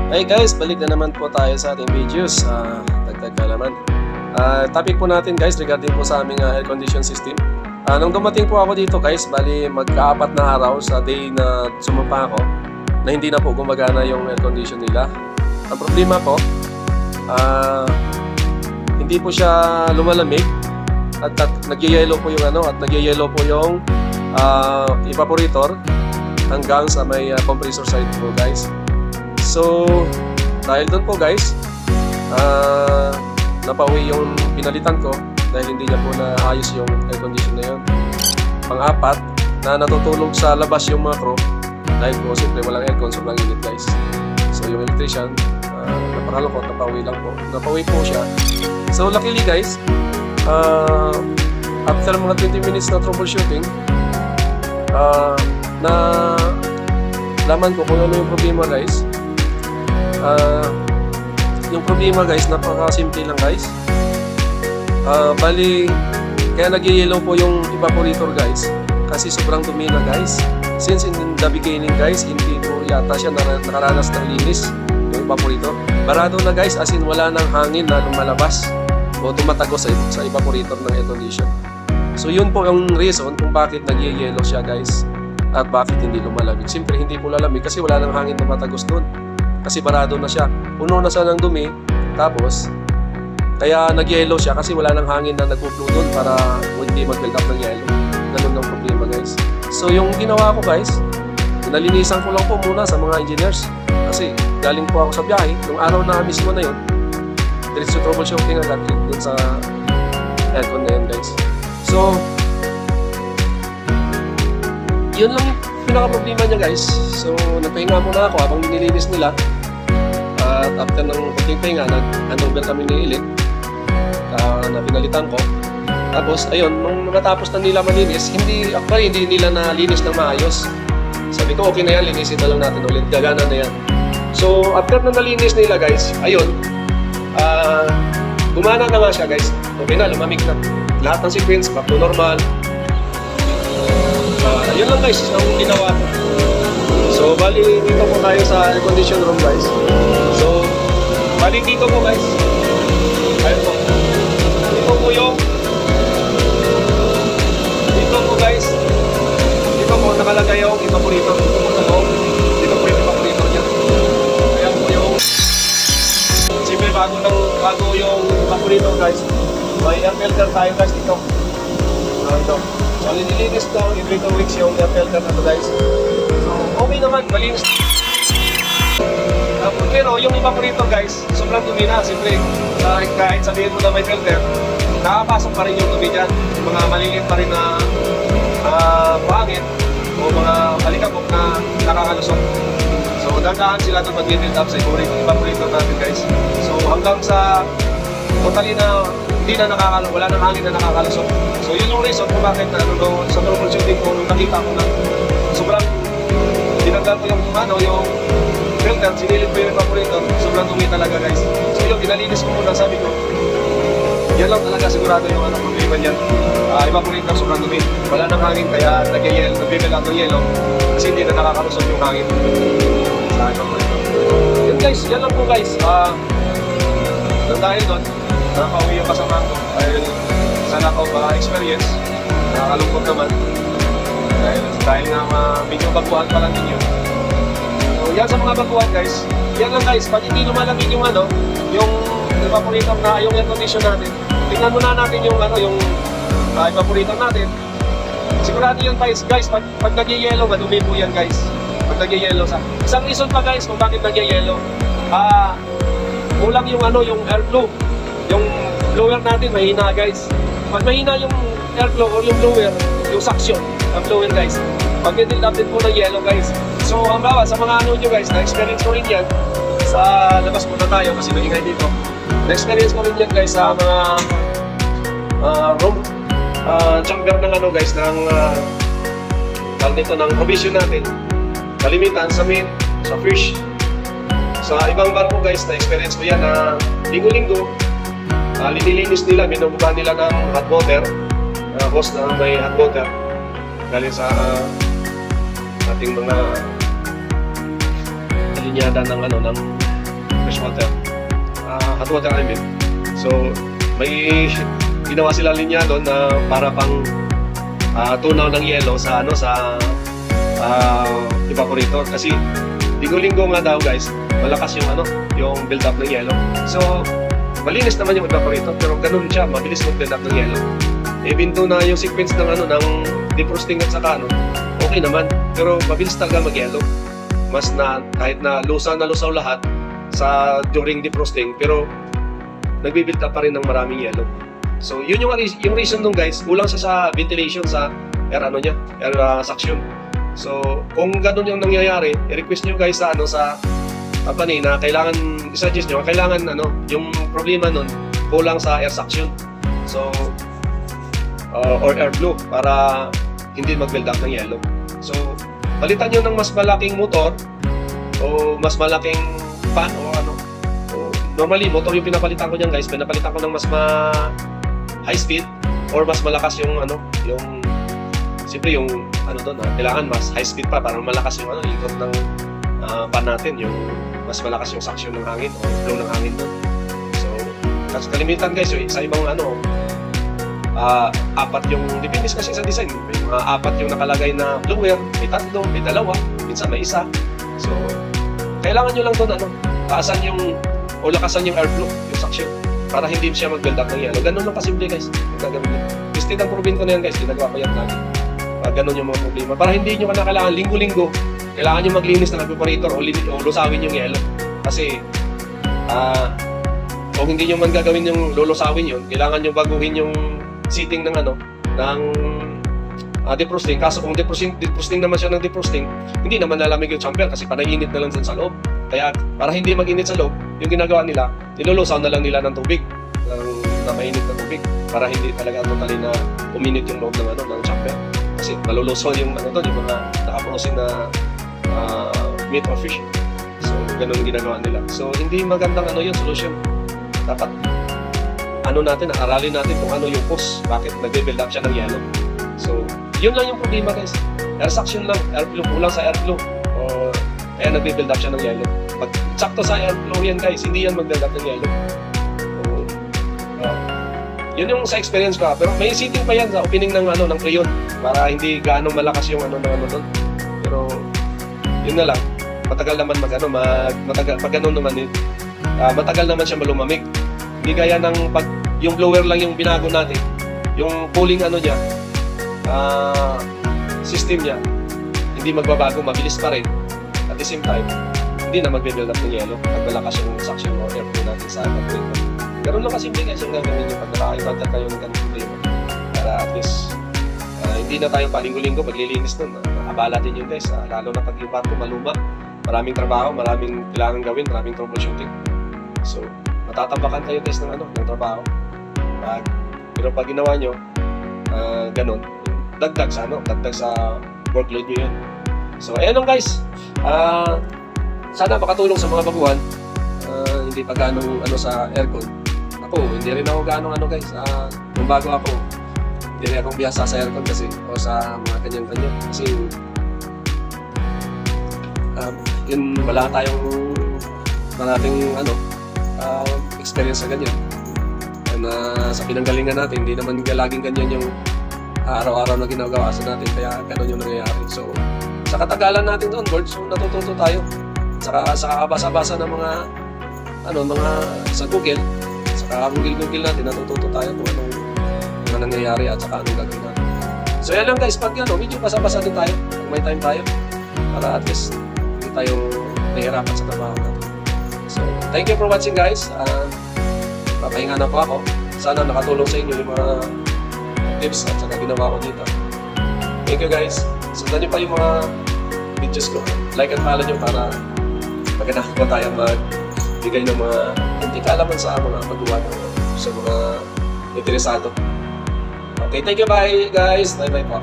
Hey guys, balik na naman po tayo sa ating videos. Dagdag kaalaman. Topic po natin guys regarding po sa aming air condition system. Nung dumating po ako dito guys, bali magka-4 na araw sa day na sumampa ako na hindi na po gumagana yung air condition nila. Ang problema po, hindi po siya lumalamig at nagyayelo po yung at nagyayelo po yung evaporator hanggang sa may compressor side po guys. So, dahil doon po guys, napauwi yung pinalitan ko dahil hindi niya po naayos yung air condition na yun. Pang-apat, na natutulog sa labas yung mga crew dahil po siyempre walang aircon, sobrang init guys. So, yung electrician, napakalungkot, napauwi po siya. So, luckily guys, after mga 20 minutes na troubleshooting, na laman ko kung ano yung problema guys. Yung problema guys, napaka-simple lang guys. Bali, kaya nag-yellow po yung evaporator guys kasi sobrang dumi na guys. Since in the beginning guys, hindi po yata siya nakaranas ng linis yung evaporator. Barado na guys, as in wala nang hangin na lumalabas o tumatagos sa evaporator ng air condition. So yun po yung reason kung bakit nag-yellow siya guys at bakit hindi lumalamig. Siyempre hindi po lalamig kasi wala nang hangin na matagos doon. Kasi barado na siya. Puno na siya ng dumi. Tapos, kaya nag-yellow siya kasi wala nang hangin na nagpo-flow doon para hindi mag-build up ng yellow. Ganun ang problema guys. So, yung ginawa ko guys, nalinisan ko lang po muna sa mga engineers. Kasi galing po ako sa biyahe. Nung araw na mismo na yun, diretso troubleshooting agad doon sa aircon na yun guys. So, yun lang yung pinaka-problema niya guys. So, nagpahinga muna ako habang nililinis nila. At after ng konting pahinga, nag-handover kami ni Elite na pinalitan ko. Tapos, ayun, nung natapos na nila malinis, hindi nila nalinis ng maayos. Sabi ko, okay na yan, linisin na lang natin ulit. Gagana na yan. So, after na nalinis nila guys, ayun, gumana na nga siya guys. Okay na, lumamig na. Lahat ng sequence, back to normal. Yun lang guys, ang ginawa ko. So, bali dito po tayo sa air condition room guys. So, bali dito po guys. Ayun po. Dito po yung dito po guys. Dito po nakalagay yung evaporator. Dito po sa loob. Dito po yung evaporator niya. Ayan po yung siyempre bago yung evaporator guys. May air filter tayo guys dito. Ito. So, nililinis ko every 2 weeks yung air filter na ito guys. So, okay naman, malinis. Pero yung evaporator guys, sobrang dumi na. Siyempre, kahit sabihin mo na may filter, nakapasok pa rin yung dumi dyan. Yung mga maliliit pa rin na pangit o mga balikabok na nakakalusok. So, dagaan sila ito mag-build up sa evaporator natin guys. So, hanggang sa totally na hindi na wala nang hangin na nakakalusok. So yun yung reason kung bakit sa troubleshooting ko nung nakita ko na sobrang tinanggal ko yung filter, sinilid ko yung evaporator, sobrang dumi talaga guys. So yun, pinalinis ko muna, sabi ko yan lang talaga sigurado yung problema niyan. Evaporator sobrang dumi, wala nang hangin kaya nag-build up ng yellow kasi hindi na nakakalusok yung hangin sa evaporator. Yun guys, yan lang po guys. Dahil doon nakauwi yung kasama ko dahil sana ako experience, nakakalungkot naman dahil nga medyo baguhan pa lang ninyo. So yan sa mga baguhan guys, yan lang guys, pag hindi lumalamig yung yung evaporator na yung air condition natin, tingnan muna natin yung evaporator natin. Sigurado yun guys, pag nag-yellow, madumi po yan guys. Pag nag-yellow sa isang reason pa guys kung bakit nag-yellow, kulang yung airflow. Yung blower natin mahina guys. Pag mahina yung airflow or yung blower, yung suction ng blower guys, pag nil-up din po ng yellow guys. So ang bawa sa mga nyo guys, na-experience ko rin yan sa labas muna tayo kasi maingay dito. Na-experience ko rin yan guys sa mga room chamber ng guys ng ng provision natin. Kalimitan sa main, sa fish. Sa ibang barko guys, na-experience ko yan na linggo-linggo linilinis nila, binubuka nila ng hot water, hose na may hot water galing sa ating mga linyada ng ng fresh water, hot water I mean. So may ginawa sila linya doon na para pang tunaw ng yelo sa evaporator, kasi linggo-linggo nga daw guys malakas yung build up ng yelo. So malinis naman yung evaporator, pero ganun siya, mabilis mag-build up ng yelo. Binto na yung sequence ng defrosting at saka okay naman, pero mabilis talaga mag-yelo. Mas na kahit na lusaw lahat sa during defrosting, pero nagbi-build up pa rin ng maraming yelo. So yun yung reason nung guys, kulang sa ventilation sa air air suction. So kung ganun yung nangyayari, i-request nyo guys sa company na kailangan, i-suggest nyo, kailangan yung problema nun kulang sa air suction. So or air flow para hindi mag-build up ng yelo. So palitan nyo ng mas malaking motor o mas malaking fan o normally motor yung pinapalitan ko niyan guys, pinapalitan ko ng mas high speed or mas malakas yung siyempre yung doon, kailangan mas high speed pa para malakas yung ikot ng fan natin, yung mas malakas yung suction ng hangin o flow ng hangin doon. So kalimitan guys, sa ibang apat yung, depende kasi sa design, may mga apat yung nakalagay na blower, may tatlo, may dalawa, minsan may isa. So kailangan nyo lang doon lakasan yung airflow, yung suction, para hindi siya mag-build up ng yelo. Ganun lang kasimple guys yung gagawin nyo. Instead ng proven ko na yan guys, ginagawa ko yan lagi. Ganun yung mga problema, para hindi nyo kailangan linggo-linggo kailangan nyo maglinis ng evaporator o lusawin yung yelo. Kasi kung hindi nyo man gagawin yung lulusawin yun, kailangan nyo baguhin yung seating ng defrosting. Kaso kung defrosting naman siya ng defrosting, hindi naman lalamig yung chamber kasi panay-init na lang sa loob. Kaya para hindi mag-init sa loob, yung ginagawa nila, nilulusaw na lang nila ng tubig, na mainit na tubig, para hindi talaga totally na uminit yung loob ng chamber. Kasi malulusaw yung yung mga nakaprosing na meat or fish. So ganun ginagawa nila. So hindi magandang yung solution. Dapat natin, aralin natin kung yung cause, bakit nag-build up siya ng yelo. So yun lang yung problema guys, air suction lang, airflow, kulang sa airflow, kaya nag-build up siya ng yelo. Pag sakto sa airflow yan guys, hindi yan mag-build up ng yelo. So yun yung sa experience ko, pero may seating pa yan sa opening ng Freon para hindi gaano malakas yung doon. Pero yun na lang, matagal naman pag ganun naman matagal naman siya malumamig. Hindi gaya ng pag yung blower lang yung binago natin, yung cooling niya, system niya, hindi magbabago, mabilis pa rin. At the same time, hindi na mag-build up ng yelo pag malakas yung suction o airflow natin sa evaporator. Pero lang kasi guys, yung gagawin nyo pag nakakipagkat kayo ng ganung problema, para at least hindi na tayo palinggo-linggo maglilinis nun. Abala din yun guys, lalo na pag yung barko maluma, maraming trabaho, maraming kailangan gawin, maraming troubleshooting. So matatapakan kayo guys ng trabaho. Pero pag ginawa nyo ganun, dagdag sa workload nyo yun. So ayan lang guys, sana makatulong sa mga baguhan. Hindi pa ganong sa aircon. Ako, hindi rin ako ganong guys, nung bago ako, hindi rin akong biyasa sa aircon kasi o sa mga kanyang-kanya kasi yun, wala tayong marating experience sa ganyan. Sa pinanggalingan natin, hindi naman laging ganyan yung araw-araw na ginagawa sa natin, kaya ganun yung nangyayari. So sa katagalan natin onward, so natututo tayo sa kakabasa-basa ng mga sa Google, sa Google natin, natututo tayo kung anong nangyayari at saka anong gagawin natin. So yan lang guys, pag medyo basa-basa din tayo kung may time tayo, para at least hindi tayo nahihirapan sa trabaho natin. So thank you for watching guys. Papahinga na po ako. Sana nakatulong sa inyo yung mga tips at saka ginawa ko dito. Thank you guys. Sundan nyo pa yung mga videos ko. Like and follow nyo para maganahan po tayo magbigay ng mga hindi kaalaman sa mga paggawa sa mga interesado. Okay, thank you, bye guys. Bye-bye po.